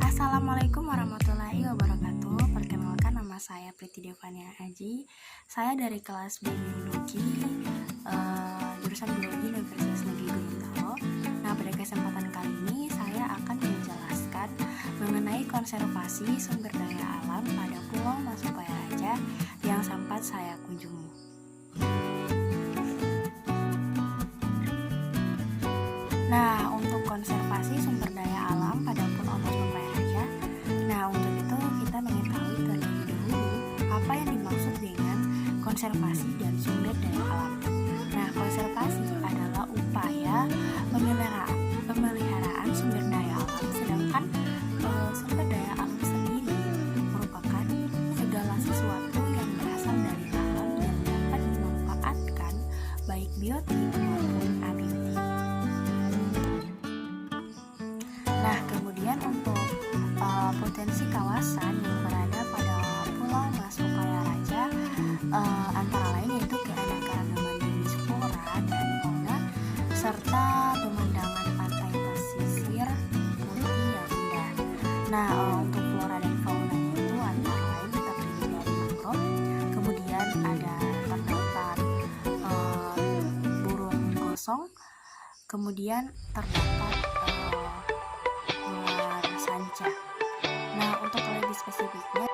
Assalamualaikum warahmatullahi wabarakatuh. Perkenalkan, nama saya Priti Devania Aji. Saya dari kelas Biologi, jurusan Biologi Universitas Negeri Gorontalo. Nah, pada kesempatan kali ini saya akan menjelaskan mengenai konservasi sumber daya alam pada Pulau Mas Popaya Raja yang sempat saya kunjungi. Nah, untuk konservasi sumber daya alam pada Pulau Mas Popaya Raja, untuk itu kita mengetahui terlebih dahulu apa yang dimaksud dengan konservasi dan sumber daya alam. Nah, konservasi adalah upaya pemeliharaan sumber daya alam, sedangkan sumber daya alam sendiri merupakan segala sesuatu yang berasal dari alam dan dapat dimanfaatkan baik biotik maupun abiotik. Nah, kemudian untuk potensi kawasan yang berada pada Pulau Mas Popaya Raja antara lain yaitu keanekaragaman jenis flora dan fauna serta pemandangan pantai pesisir putih yang indah. Nah, untuk flora dan fauna itu antara lain terdiri dari mangrove, kemudian ada terdapat burung gosong, kemudian terdapat ular sanca. Nah, untuk lebih spesifiknya,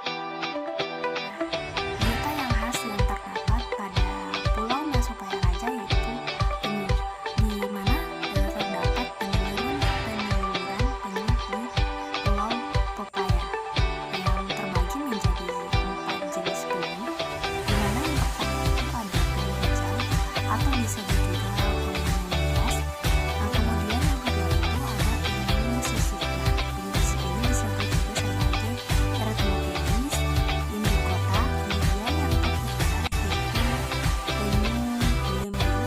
biota yang khas yang terdapat pada Pulau Mas Popaya Raja yaitu penyu, di mana terdapat penyaluran penyu di Pulau Popaya yang terbagi menjadi 4 jenis penyu, di mana yang pertama itu ada penyu hijau atau disebut juga penyu minus. Nah, kemudian yang kedua itu ada penyu sisik. Penyu sisik ini disebut juga sebagai Eretmopholis indicota. Kemudian yang ketiga yaitu penyu limau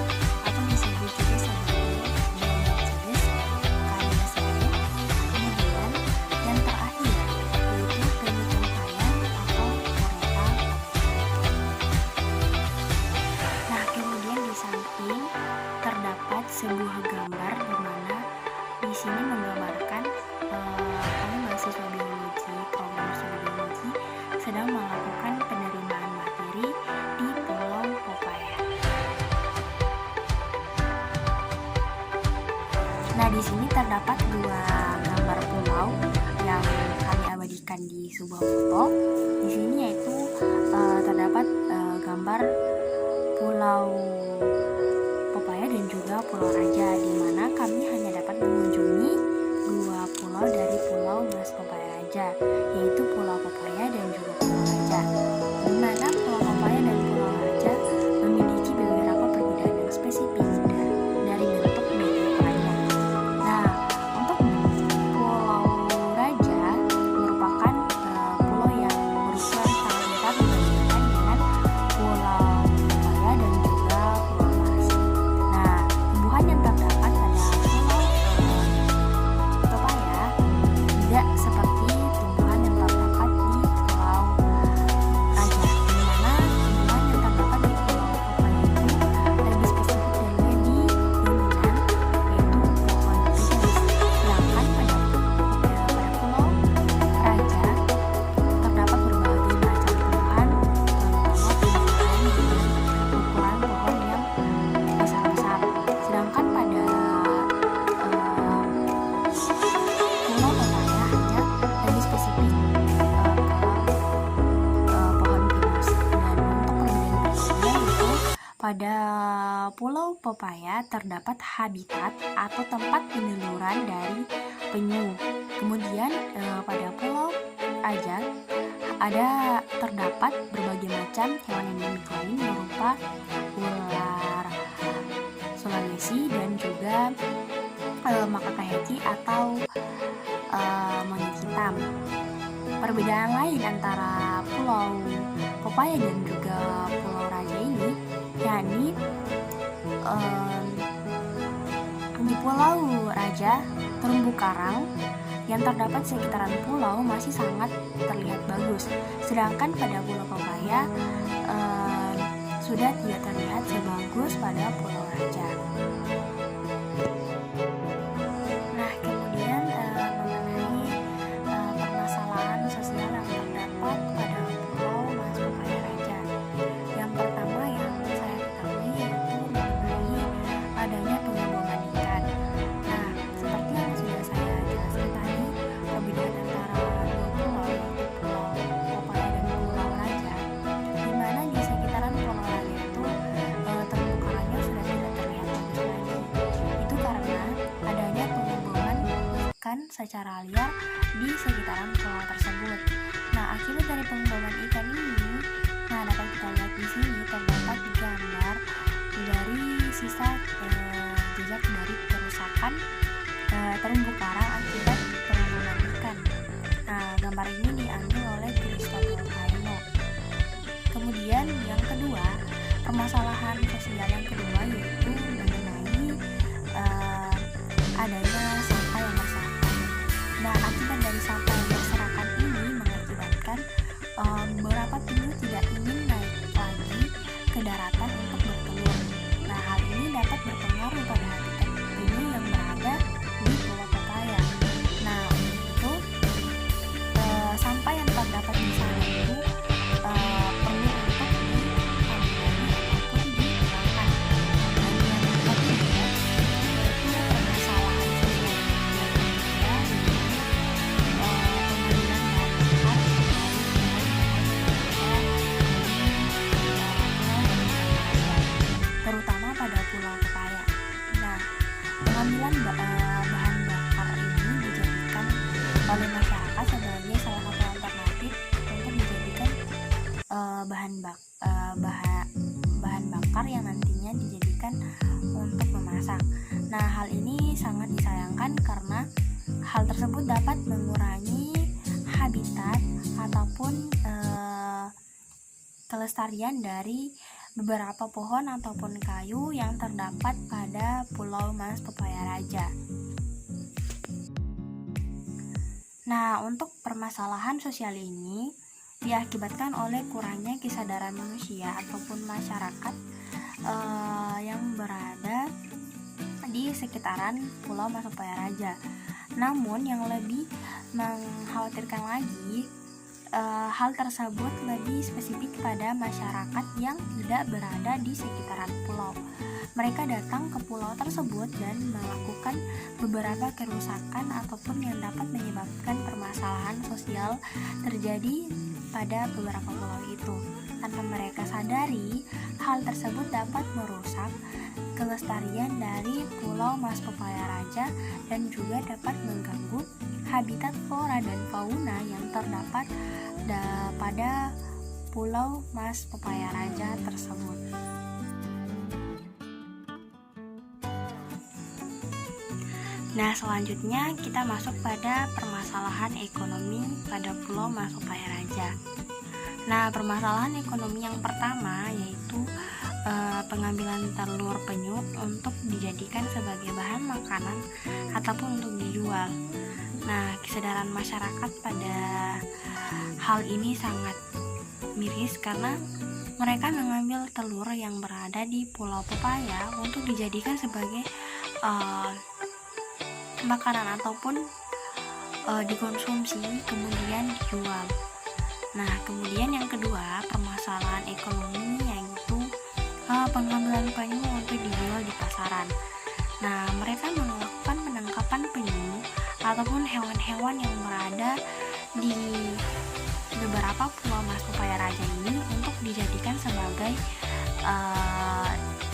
atau disebut juga sebagai Deinocheirus cariaceae. Kemudian yang terakhir yaitu penyu tempayan atau Caretta. Nah, kemudian di samping terdapat sebuah gambar di mana di sini menggambarkan kami mahasiswa biologi program studi biologi sedang melakukan penerimaan materi di Pulau Popaya. Nah, di sini terdapat 2 gambar pulau yang kami abadikan di sebuah foto. Di sini yaitu terdapat gambar Pulau Popaya dan juga Pulau Raja, di mana kami hanya dapat mengunjungi 2 pulau dari Pulau Mas Popaya Raja, yaitu Pulau Popaya dan juga Pulau Raja, di mana Pulau Popaya dan Pulau Raja memiliki beberapa perbedaan yang spesifik dari bentuk dan ukurannya. Nah, untuk Pulau Raja merupakan pulau yang berukuran sangat besar dibandingkan dengan Pulau Popaya dan juga Pulau Mas. Nah, tumbuhan yang terdapat pada Pulau Popaya tidak seperti tumbuhan yang terdapat di Pulau Raja, di mana tumbuhan yang terdapat di Pulau Popaya itu lebih spesifik dan lebih dominan, yaitu pohon pinus. Sedangkan pada Pulau Raja terdapat berbagai macam tumbuhan, terutama tumbuhan dengan ukuran pohon yang besar-besar. Sedangkan pada Pulau Popaya hanya lebih spesifik ke pohon pinus. Dan untuk perbedaan berikutnya yaitu pada Pulau Popaya terdapat habitat atau tempat penyeluruhan dari penyu. Kemudian pada Pulau Raja terdapat berbagai macam hewan endemik lain berupa ular Sulawesi dan juga makakayaki atau monyet hitam. Perbedaan lain antara Pulau Popaya dan juga Pulau Raja ini yakni di Pulau Raja terumbu karang yang terdapat sekitaran pulau masih sangat terlihat bagus, sedangkan pada Pulau Popaya sudah tidak terlihat sebagus pada Pulau Raja. Nah, kemudian mengenai ikan secara liar di sekitaran pulau tersebut. Nah, akibat dari pengeboman ikan ini, nah dapat kita lihat di sini terdapat gambar dari sisa jejak dari kerusakan terumbu karang akibat pengeboman ikan. Nah, gambar ini diambil oleh Christopher Paino. Kemudian yang kedua, permasalahan sosial yang kedua yaitu mengenai adanya sampah yang berserakan. Nah, akibat dari sampah yang berserakan ini mengakibatkan beberapa penyu tidak ingin naik lagi ke daratan untuk bertelur. Nah, hal ini dapat berpengaruh pada habitat penyu yang berada di Pulau Pepaya. Nah, untuk itu sampah yang terdapat di sana itu perlu untuk ditangani ataupun dihilangkan. Dan yang ketiga yaitu permasalahan sosial yang ketiga pembangunan lahan terutama pada Pulau Pepaya. Nah, pengambilan bahan bakar ini dijadikan oleh masyarakat sebagai salah satu alternatif untuk dijadikan bahan bakar yang nantinya dijadikan untuk memasak. Nah, hal ini sangat disayangkan karena hal tersebut dapat mengurangi habitat ataupun kelestarian dari beberapa pohon ataupun kayu yang terdapat pada Pulau Mas Pepaya Raja. Nah, untuk permasalahan sosial ini diakibatkan oleh kurangnya kesadaran manusia ataupun masyarakat yang berada di sekitaran Pulau Mas Pepaya Raja. Namun yang lebih mengkhawatirkan lagi, hal tersebut lebih spesifik pada masyarakat yang tidak berada di sekitaran pulau. Mereka datang ke pulau tersebut dan melakukan beberapa kerusakan ataupun yang dapat menyebabkan permasalahan sosial terjadi pada beberapa pulau itu. Tanpa mereka sadari, hal tersebut dapat merusak kelestarian dari Pulau Mas Pepaya Raja dan juga dapat mengganggu habitat flora dan fauna yang terdapat pada Pulau Mas Pepaya Raja tersebut. Nah, selanjutnya kita masuk pada permasalahan ekonomi pada Pulau Mas Pepaya Raja. Nah, permasalahan ekonomi yang pertama yaitu pengambilan telur penyu untuk dijadikan sebagai bahan makanan ataupun untuk dijual. Nah, kesadaran masyarakat pada hal ini sangat miris karena mereka mengambil telur yang berada di Pulau Pepaya untuk dijadikan sebagai makanan ataupun dikonsumsi kemudian dijual. Nah, kemudian yang kedua, permasalahan ekonomi yaitu pengambilan penyu untuk dijual di pasaran. Nah, mereka melakukan penangkapan penyu ataupun hewan-hewan yang berada di beberapa Pulau Mas Pepaya Raja ini untuk dijadikan sebagai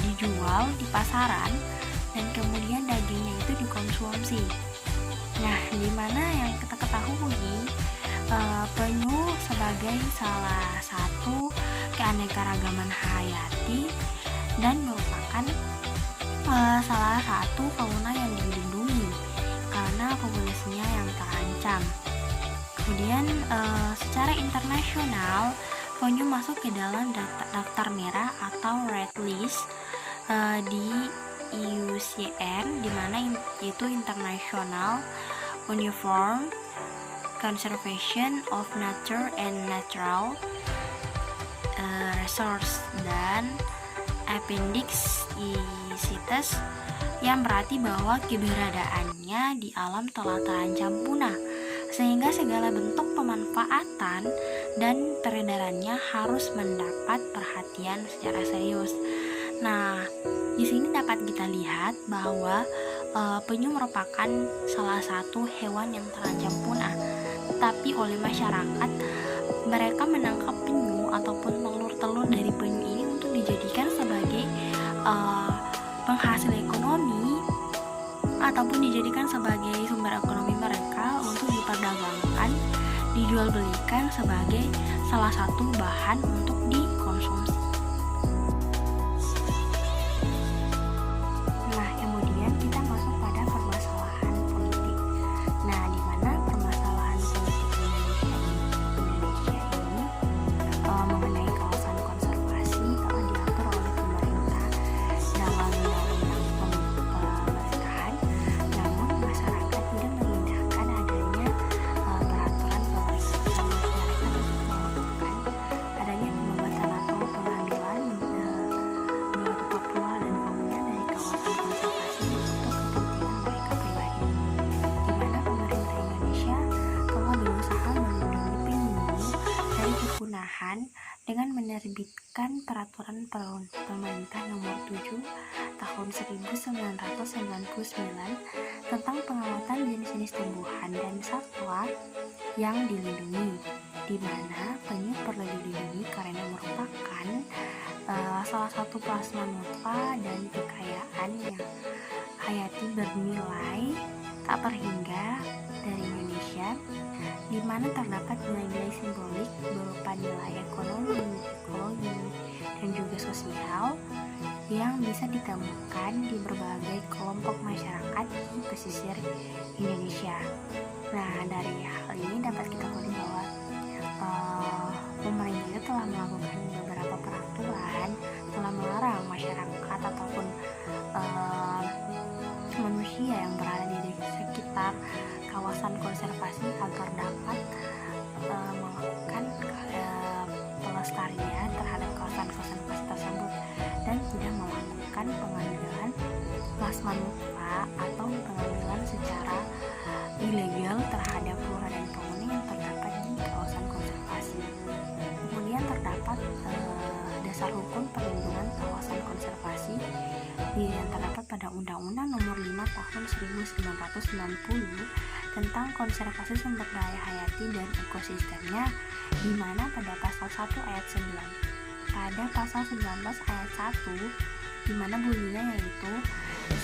dijual di pasaran dan kemudian dagingnya itu dikonsumsi. Nah, di mana yang kita ketahui penyu sebagai salah satu keanekaragaman hayati dan merupakan salah satu fauna yang dilindungi karena populasinya yang terancam. Kemudian secara internasional penyu masuk ke dalam daftar merah atau red list di IUCN, di mana itu International Uniform Conservation of Nature and Natural Resource dan Appendix E-CITES, yang berarti bahwa keberadaannya di alam telah terancam punah, sehingga segala bentuk pemanfaatan dan peredarannya harus mendapat perhatian secara serius. Nah, di sini dapat kita lihat bahwa penyu merupakan salah satu hewan yang terancam punah. Tapi oleh masyarakat, mereka menangkap penyu ataupun telur-telur dari penyu ini untuk dijadikan sebagai penghasil ekonomi ataupun dijadikan sebagai sumber ekonomi mereka untuk diperdagangkan, dijual belikan sebagai salah satu bahan untuk dikonsumsi. Nah, kemudian kita masuk pada permasalahan politik. Nah, di mana permasalahan politik Indonesia ini mengenai kawasan konservasi telah diatur oleh pemerintah dalam undang-undang pemerintahan, namun masyarakat tidak mengindahkan adanya peraturan pemerintah. Masyarakat untuk melakukan adanya pembuatan atau pengambilan Papua dan Papua dari kawasan konservasi untuk kepentingan mereka pribadi, di mana pemerintah Indonesia telah berusaha melindungi penyu dari kepunahan dengan menerbitkan peraturan pemerintah nomor 7 tahun 1999 tentang pengamatan jenis-jenis tumbuhan dan satwa yang dilindungi, di mana penyu perlu dilindungi karena merupakan salah satu plasmanuta dan kekayaan yang hayati bernilai tak terhingga dari Indonesia, di mana terdapat nilai-nilai simbolik berupa nilai ekonomi, ekologi, dan juga sosial yang bisa ditemukan di berbagai kelompok masyarakat di pesisir Indonesia. Nah, dari hal ini dapat kita ketahui bahwa pemerintah telah melakukan beberapa peraturan, telah melarang masyarakat ataupun manusia yang berada di sekitar kawasan konservasi agar dapat melakukan pelestarian terhadap kawasan konservasi tersebut dan tidak melakukan pengambilan plasmanuta atau pengambilan secara ilegal terhadap flora dan fauna yang terdapat di kawasan konservasi. Kemudian terdapat dasar hukum perlindungan kawasan konservasi yang terdapat pada Undang-Undang Nomor 5 Tahun 1990 tentang konservasi sumber daya hayati dan ekosistemnya, di mana pada pasal 1 ayat 9. Pada pasal 19 ayat 1, di mana bunyinya yaitu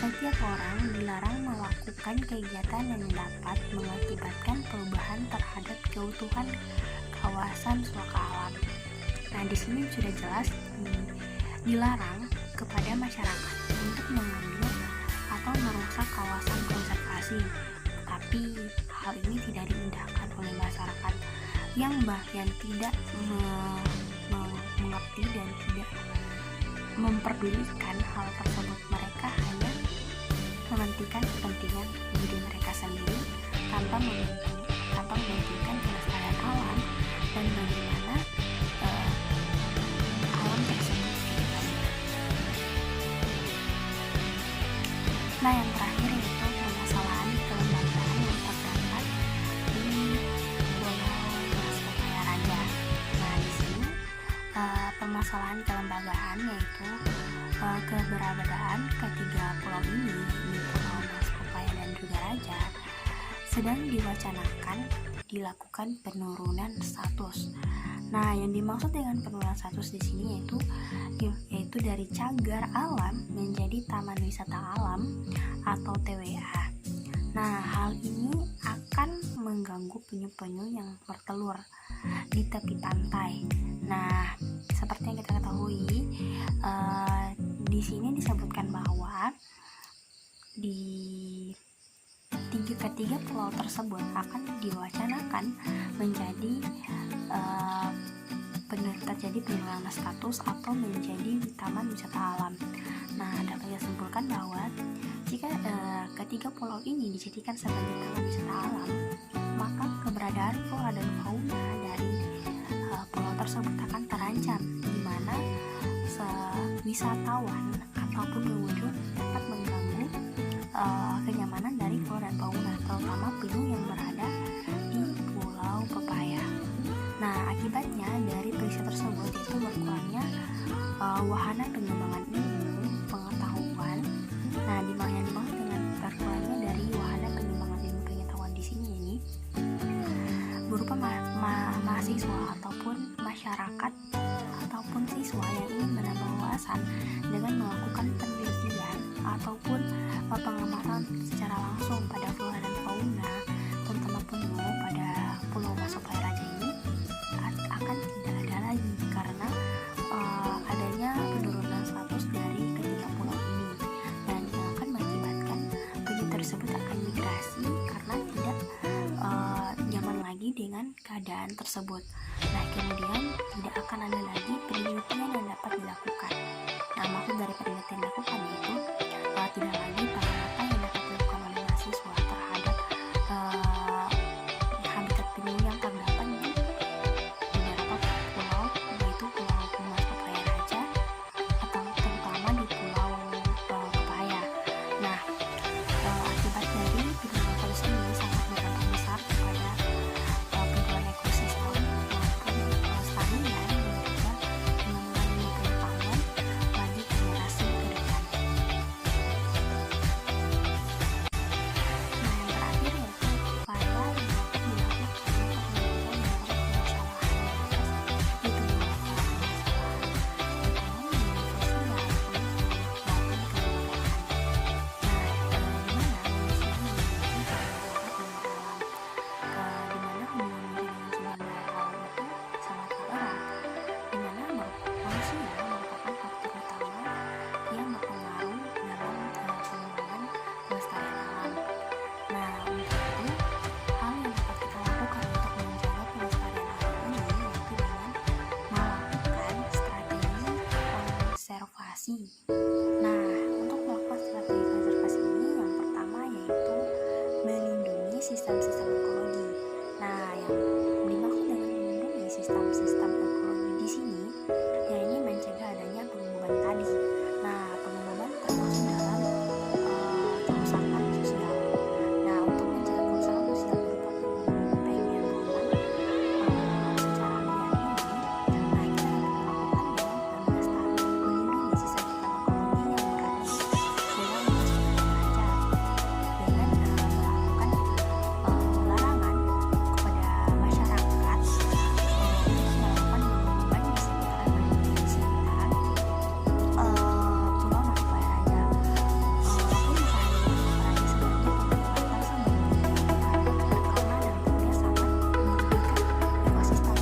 setiap orang dilarang melakukan kegiatan yang dapat mengakibatkan perubahan terhadap keutuhan kawasan suaka alam. Nah, di sini sudah jelas dilarang kepada masyarakat untuk mengambil atau merusak kawasan konservasi. Tapi hal ini tidak diindahkan oleh masyarakat yang tidak mengerti dan tidak memperdulikan hal tersebut. Mereka hanya mementingkan kepentingan diri mereka sendiri tanpa mementingkan kelestarian alam dan bagaimana alam tersebut. Nah, yang terakhir yaitu permasalahan kelembagaan yang terdapat di Pulau Mas Papaya Raja. Nah, di sini permasalahan kelembagaan yaitu keberadaan ketiga pulau ini di Pulau Mas Papaya dan juga Raja sedang diwacanakan dilakukan penurunan status. Nah, yang dimaksud dengan penurunan status di sini yaitu dari cagar alam menjadi taman wisata alam atau TWA. Nah, hal ini akan mengganggu penyu-penyu yang bertelur di tepi pantai. Nah, seperti yang kita ketahui, di sini disebutkan bahwa di ketiga pulau tersebut akan diwacanakan menjadi terjadi penurunan status atau menjadi taman wisata alam. Nah, dapat disimpulkan bahwa jika ketiga pulau ini dijadikan sebagai taman wisata alam, maka keberadaan flora dan fauna dari pulau tersebut akan terancam, di mana wisatawan ataupun pengunjung dapat mengganggu kenyamanan dari flora dan fauna, terutama penyu yang berada di Pulau Papaya. Nah, akibatnya dari peristiwa tersebut yaitu berkurangnya wahana pengembangan ilmu pengetahuan. Nah, yang dimaksud dengan berkurangnya dari wahana pengembangan ilmu pengetahuan di sini ini berupa mahasiswa ataupun masyarakat ataupun siswa yang ingin menambah wawasan dengan melakukan penelitian ataupun pengamatan secara langsung pada flora dan fauna, terutama penyu pada Pulau Mas Papaya Raja ini akan tidak ada lagi karena adanya penurunan status dari ketiga pulau ini, dan akan mengakibatkan penyu tersebut akan migrasi karena tidak nyaman lagi dengan keadaan tersebut. Nah, kemudian tidak akan ada lagi penelitian yang dapat dilakukan. Nah, maksud dari penelitian dilakukan itu tidak lagi pengamatan yang dapat dilakukan oleh mahasiswa terhadap habitat penyu yang terdapat di beberapa pulau, yaitu Pulau Mas Papaya Raja atau terutama di Pulau Papaya. Nah, akibat dari penurunan polusi ini sangat berdampak besar kepada penurunan ekosistem maupun kelestarian dan juga mengurangi pengetahuan bagi generasi ke depan. Nah, yang terakhir yaitu upaya yang dapat dilakukan untuk menyelesaikan beberapa permasalahan di tubuh Nah, untuk melakukan strategi konservasi ini, yang pertama yaitu melindungi sistem-sistem ekologi. Nah, yang dimaksud dengan melindungi sistem-sistem ekologi di sini, ya ini mencegah adanya pengeboman tadi. Nah, pengeboman termasuk dalam kerusakan sosial. Nah, untuk mencegah kerusakan sosial berupa pengeboman secara liar ini, nah kita dapat melakukan dengan melindungi sistem ekologi yang berada di Pulau Mas Papaya Raja dengan melakukan larangan kepada masyarakat untuk melakukan pengeboman di sekitaran Pulau Mas Papaya Raja. Walaupun misalnya sebenarnya pengeboman tersebut karena dampaknya sangat merugikan ekosistem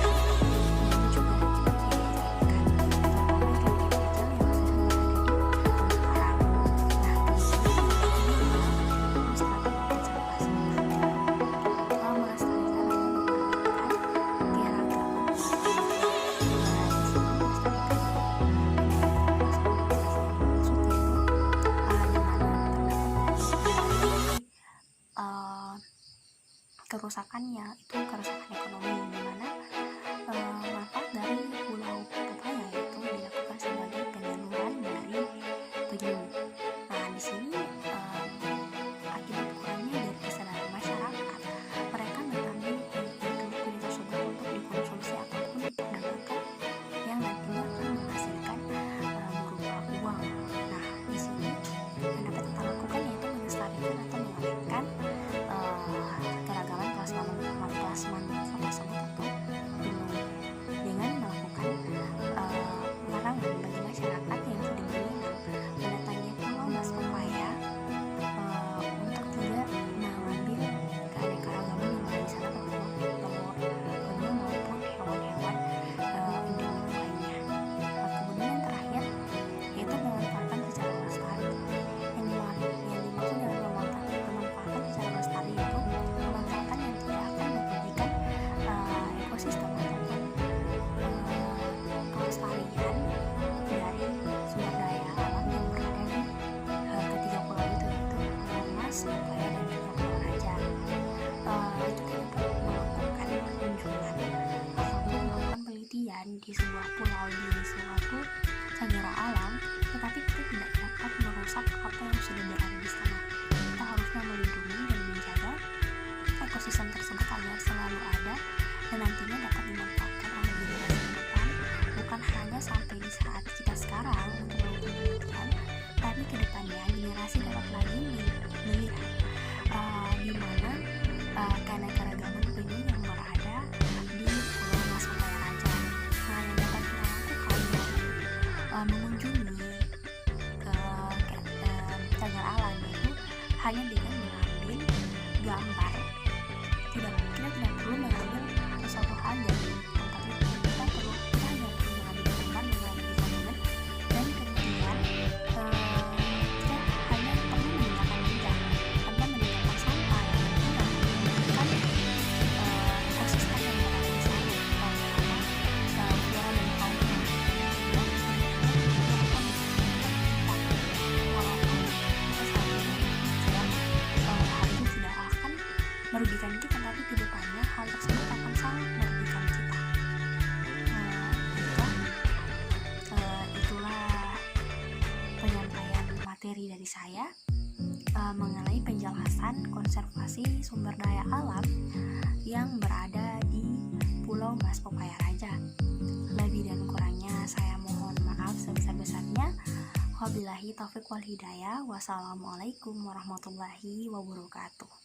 dan juga terutama ikan kecil yang sering berada di terumbu karang. Nah, strategi konservasi melestarikan kerusakannya itu kerusakan ekonomi, di mana manfaat dari Pulau Papaya itu dilakukan sebagai penyaluran dari penyu. Nah, di sini akibat kurangnya dari kesadaran masyarakat, mereka mengambil penyu tersebut untuk dikonsumsi ataupun diperdagangkan yang nantinya akan menghasilkan berupa uang. Nah, di sini yang dapat kita lakukan yaitu melestarikan atau mengawetkan keragaman plasma tersebut atau penyu dengan melakukan larangan bagi masyarakat yang tidak berwenang mendatangi Pulau Mas Papaya untuk tidak mengambil keanekaragaman yang ada di sana, telur penyu maupun hewan-hewan endemik lainnya. Kemudian yang terakhir yaitu memanfaatkan secara lestari. Yang dimaksud dengan pemanfaatan secara lestari itu pemanfaatan yang tidak akan merugikan ekosistem ataupun kelestarian dari sumber daya alam yang berada di ketiga pulau itu, yaitu Pulau Mas, Papaya, dan juga Pulau Raja. Itu tidak perlu melakukan kunjungan ataupun melakukan penelitian di sebuah pulau, di suatu cagar alam, tetapi kita tidak dapat merusak apa yang sudah berada di sana. Kita harusnya melindungi dan menjaga ekosistem tersebut agar selalu ada dan nantinya dapat dimanfaatkan oleh generasi ke depan, bukan hanya sampai di saat kita sekarang untuk melakukan penelitian, tapi ke depannya generasi dapat lagi melihat di mana keanekaragaman penyu yang berada di Pulau Mas Papaya Raja. Nah, yang dapat kita lakukan dari mengunjungi ke hanya dengan mengambil gambar. Kita tidak perlu mengambil sesuatu hal dari tempat itu. Kita hanya perlu mengambil gambar dengan momen, dan kemudian kita hanya perlu menggunakan jejak tanpa meninggalkan sampah yang menimbulkan ekosistem yang berada di sana, terutama flora dan fauna. Walaupun kita saat ini hal itu tidak akan merugikan kita, tapi kedepannya hal tersebut akan sangat merugikan kita. Itulah penyampaian materi dari saya mengenai penjelasan konservasi sumber daya alam yang berada di Pulau Mas Popaya Raja. Lebih dan kurangnya saya mohon maaf sebesar-besarnya. Wabillahi taufiq wal hidayah. Wassalamualaikum warahmatullahi wabarakatuh.